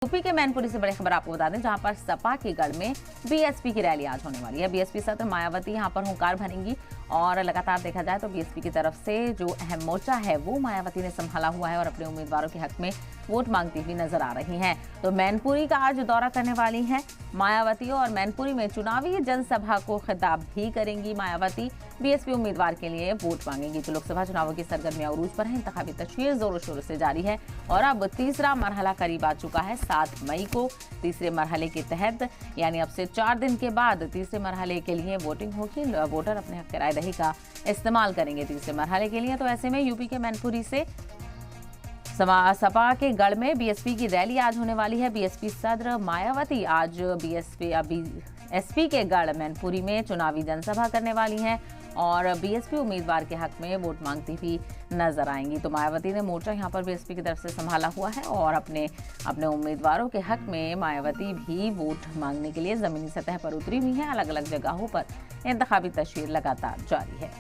UP के मैनपुरी से बड़ी खबर आपको बता दें, जहां पर सपा के गढ़ में बीएसपी की रैली आज होने वाली है। बीएसपी सत्र मायावती यहां पर हुंकार भरेंगी और लगातार देखा जाए तो बीएसपी की तरफ से जो अहम मोर्चा है वो मायावती ने संभाला हुआ है और अपने उम्मीदवारों के हक में वोट मांगती हुई नजर आ रही हैं। तो मैनपुरी का आज दौरा करने वाली हैं मायावती और मैनपुरी में चुनावी जनसभा को खिताब भी करेंगी मायावती। बीएसपी उम्मीदवार के लिए वोट मांगेंगी। तो लोकसभा चुनावों की सरगर्मियां उरूज पर है, इंतखाबी तशवीर जोरों शोरों से जारी है और अब तीसरा मरहला करीब आ चुका है। 7 मई को तीसरे मरहले के तहत यानी अब से 4 दिन के बाद तीसरे मरहले के लिए वोटिंग होगी। वोटर अपने हक राय दही का इस्तेमाल करेंगे तीसरे मरहले के लिए। तो ऐसे में यूपी के मैनपुरी से सपा के गढ़ में बीएसपी की रैली आज होने वाली है। बीएसपी सदर मायावती आज एसपी के गढ़ मैनपुरी में चुनावी जनसभा करने वाली हैं और बीएसपी उम्मीदवार के हक में वोट मांगती हुई नजर आएंगी। तो मायावती ने मोर्चा यहां पर बीएसपी की तरफ से संभाला हुआ है और अपने उम्मीदवारों के हक में मायावती भी वोट मांगने के लिए जमीनी सतह पर उतरी हुई है। अलग अलग जगहों पर इंतखाबी तस्वीर लगातार जारी है।